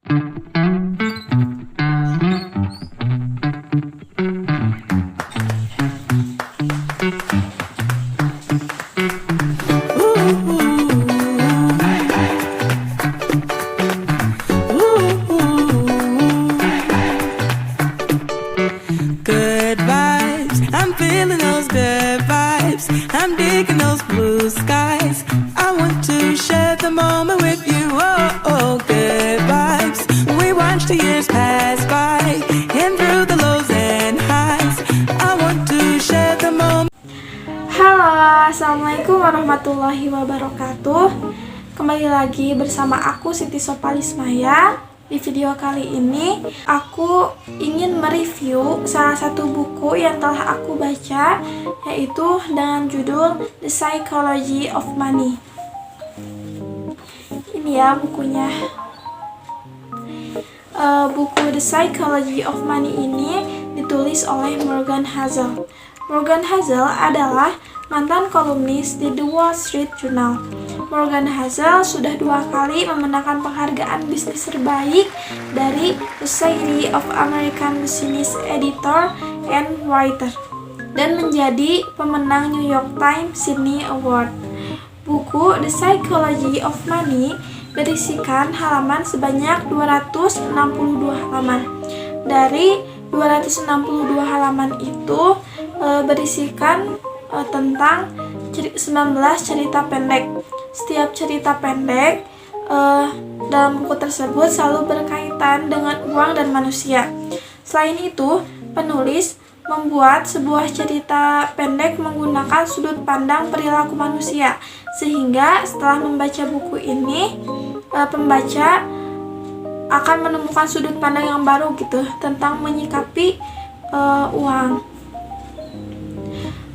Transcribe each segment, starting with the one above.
Good vibes, I'm feeling those good vibes. I'm digging those blue skies. I want to share the moment with you. Oh, oh, good vibes. We watch the years pass by, and through the lows and highs, I want to share the moment. Halo, assalamualaikum warahmatullahi wabarakatuh. Kembali lagi bersama aku Siti Sopalismaya. Di video kali ini aku ingin mereview salah satu buku yang telah aku baca, yaitu dengan judul The Psychology of Money. Ini ya bukunya. Buku The Psychology of Money ini ditulis oleh Morgan Housel. Morgan Housel adalah mantan kolumnis di The Wall Street Journal. Morgan Housel sudah 2 kali memenangkan penghargaan bisnis terbaik dari Society of American Business Editor and Writer dan menjadi pemenang New York Times Sydney Award. Buku The Psychology of Money berisikan halaman sebanyak 262 halaman. Dari 262 halaman itu berisikan tentang 19 cerita pendek. Setiap cerita pendek dalam buku tersebut selalu berkaitan dengan uang dan manusia. Selain itu, penulis membuat sebuah cerita pendek menggunakan sudut pandang perilaku manusia, sehingga setelah membaca buku ini, pembaca akan menemukan sudut pandang yang baru gitu tentang menyikapi uang.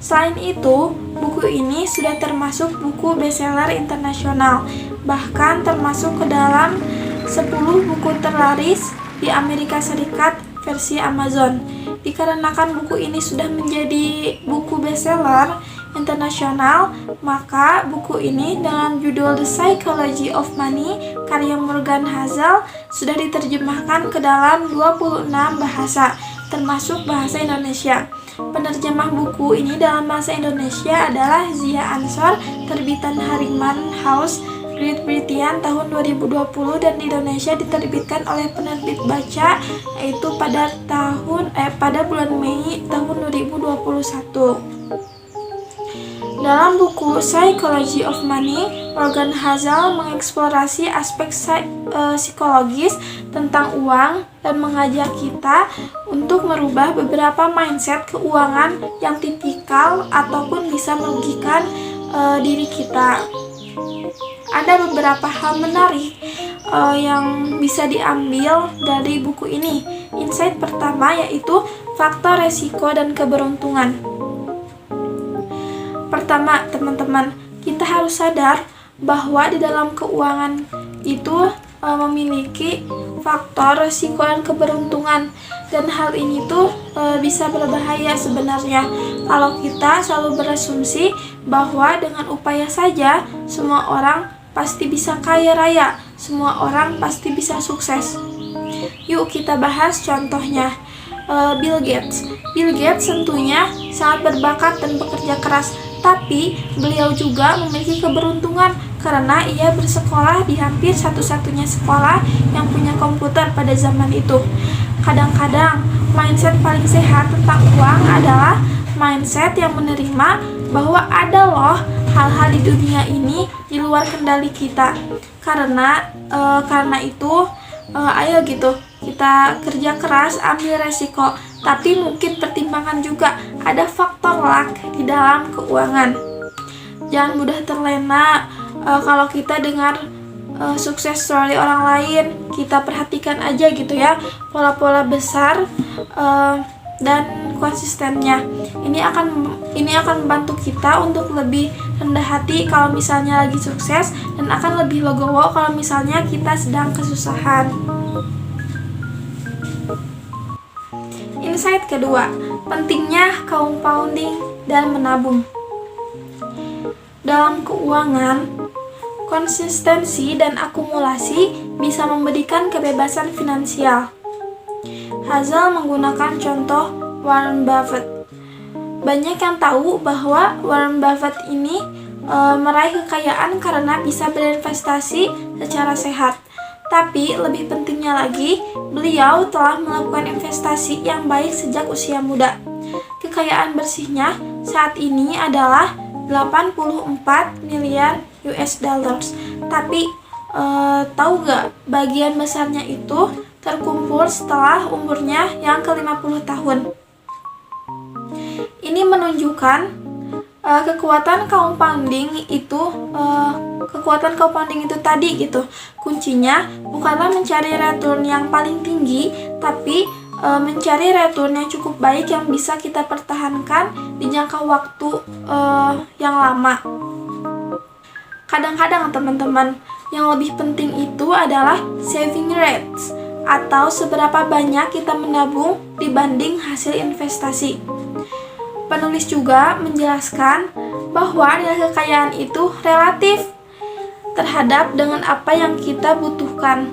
Selain itu, buku ini sudah termasuk buku bestseller internasional, bahkan termasuk ke dalam 10 buku terlaris di Amerika Serikat versi Amazon. Dikarenakan buku ini sudah menjadi buku bestseller internasional, maka buku ini dengan judul The Psychology of Money karya Morgan Housel sudah diterjemahkan ke dalam 26 bahasa, termasuk bahasa Indonesia. Penerjemah buku ini dalam bahasa Indonesia adalah Zia Ansor, terbitan Harriman House, Great Britain tahun 2020, dan di Indonesia diterbitkan oleh Penerbit Baca, yaitu pada bulan Mei tahun 2021. Dalam buku Psychology of Money, Morgan Housel mengeksplorasi aspek psikologis tentang uang dan mengajak kita untuk merubah beberapa mindset keuangan yang tipikal ataupun bisa merugikan diri kita. Ada beberapa hal menarik yang bisa diambil dari buku ini. Insight pertama yaitu faktor resiko dan keberuntungan. Pertama, teman-teman, kita harus sadar bahwa di dalam keuangan itu memiliki faktor risiko dan keberuntungan, dan hal ini tuh bisa berbahaya sebenarnya kalau kita selalu berasumsi bahwa dengan upaya saja semua orang pasti bisa kaya raya, semua orang pasti bisa sukses. Yuk kita bahas contohnya. Bill Gates. Bill Gates tentunya sangat berbakat dan bekerja keras, tapi beliau juga memiliki keberuntungan karena ia bersekolah di hampir satu-satunya sekolah yang punya komputer pada zaman itu. Kadang-kadang mindset paling sehat tentang uang adalah mindset yang menerima bahwa ada loh hal-hal di dunia ini di luar kendali kita. Karena itu ayo gitu, kita kerja keras, ambil resiko, tapi mungkin pertimbangan juga ada faktor luck di dalam keuangan. Jangan mudah terlena kalau kita dengar sukses story orang lain, kita perhatikan aja gitu ya pola-pola besar dan konsistennya. Ini akan membantu kita untuk lebih rendah hati kalau misalnya lagi sukses, dan akan lebih legowo kalau misalnya kita sedang kesusahan. Insight kedua, pentingnya compounding dan menabung. Dalam keuangan, konsistensi dan akumulasi bisa memberikan kebebasan finansial. Hazel menggunakan contoh Warren Buffett. Banyak yang tahu bahwa Warren Buffett ini meraih kekayaan karena bisa berinvestasi secara sehat. Tapi lebih pentingnya lagi, beliau telah melakukan investasi yang baik sejak usia muda. Kekayaan bersihnya saat ini adalah 84 miliar US dollars. Tapi tahu gak, bagian besarnya itu terkumpul setelah umurnya yang ke-50 tahun. Ini menunjukkan kekuatan compounding itu tadi gitu. Kuncinya bukanlah mencari return yang paling tinggi, tapi mencari return yang cukup baik yang bisa kita pertahankan di jangka waktu yang lama. Kadang-kadang teman-teman, yang lebih penting itu adalah saving rates atau seberapa banyak kita menabung dibanding hasil investasi. Penulis juga menjelaskan bahwa nilai kekayaan itu relatif terhadap dengan apa yang kita butuhkan.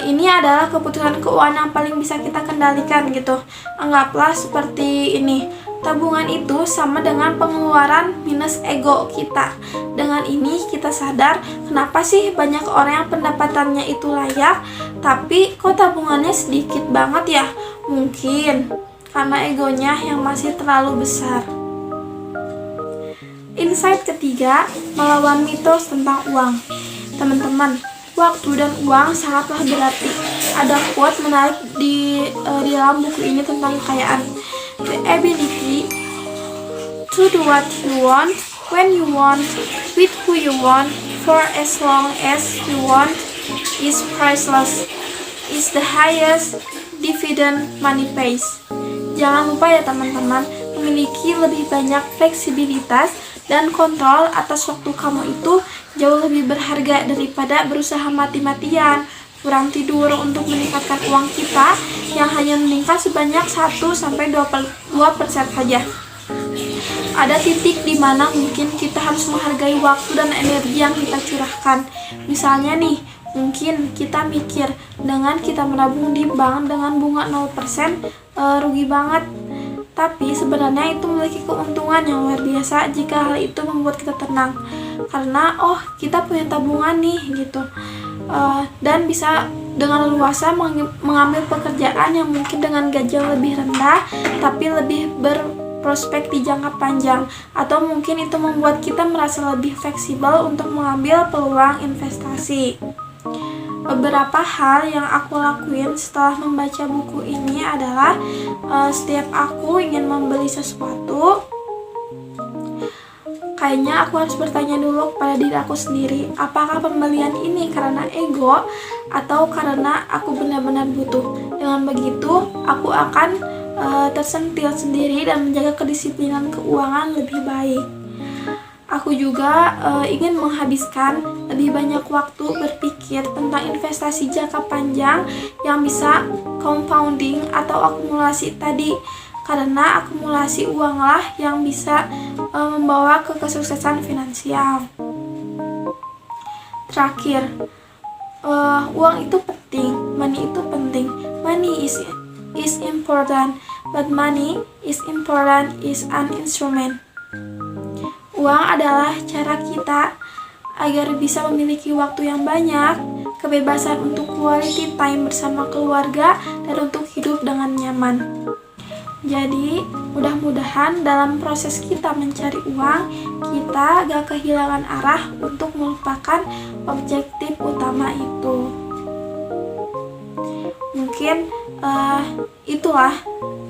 Ini adalah keputusan keuangan yang paling bisa kita kendalikan gitu. Anggaplah seperti ini. Tabungan itu sama dengan pengeluaran minus ego kita. Dengan ini kita sadar kenapa sih banyak orang yang pendapatannya itu layak, tapi kok tabungannya sedikit banget ya? Mungkin karena egonya yang masih terlalu besar. Insight ketiga, melawan mitos tentang uang. Teman-teman, waktu dan uang sangatlah berarti. Ada quote menarik di dalam buku ini tentang kekayaan. The ability to do what you want, when you want, with who you want, for as long as you want, is priceless. Is the highest dividend money pays. Jangan lupa ya teman-teman, memiliki lebih banyak fleksibilitas dan kontrol atas waktu kamu itu jauh lebih berharga daripada berusaha mati-matian kurang tidur untuk meningkatkan uang kita yang hanya meningkat sebanyak 1-2% saja. Ada titik di mana mungkin kita harus menghargai waktu dan energi yang kita curahkan. Misalnya nih, mungkin kita mikir dengan kita menabung di bank dengan bunga 0% rugi banget. Tapi sebenarnya itu memiliki keuntungan yang luar biasa jika hal itu membuat kita tenang. Karena kita punya tabungan nih gitu. Dan bisa dengan leluasa mengambil pekerjaan yang mungkin dengan gaji yang lebih rendah tapi lebih berprospek di jangka panjang, atau mungkin itu membuat kita merasa lebih fleksibel untuk mengambil peluang investasi. Beberapa hal yang aku lakuin setelah membaca buku ini adalah setiap aku ingin membeli sesuatu, kayaknya aku harus bertanya dulu kepada diri aku sendiri, apakah pembelian ini karena ego atau karena aku benar-benar butuh. Dengan begitu, aku akan tersentil sendiri dan menjaga kedisiplinan keuangan lebih baik. Aku juga ingin menghabiskan lebih banyak waktu berpikir tentang investasi jangka panjang yang bisa compounding atau akumulasi tadi. Karena akumulasi uanglah yang bisa membawa ke kesuksesan finansial. Terakhir, uang itu penting, money itu penting. Money is important, but money is important is an instrument. Uang adalah cara kita agar bisa memiliki waktu yang banyak, kebebasan untuk quality time bersama keluarga, dan untuk hidup dengan nyaman. Jadi, mudah-mudahan dalam proses kita mencari uang, kita gak kehilangan arah untuk melupakan objektif utama itu. Mungkin itulah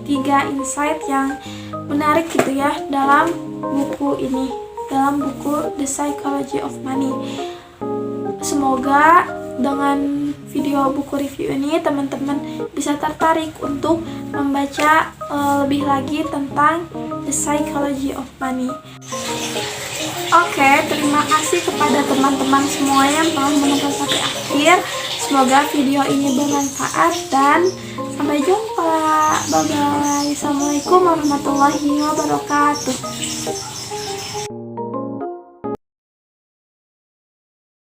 3 insight yang menarik gitu ya dalam buku ini, dalam buku The Psychology of Money. Semoga dengan video buku review ini teman-teman bisa tertarik untuk membaca lebih lagi tentang The Psychology of Money. Oke, terima kasih kepada teman-teman semua yang telah menonton sampai akhir. Semoga video ini bermanfaat dan Sampai jumpa. Bye bye. Assalamualaikum warahmatullahi wabarakatuh.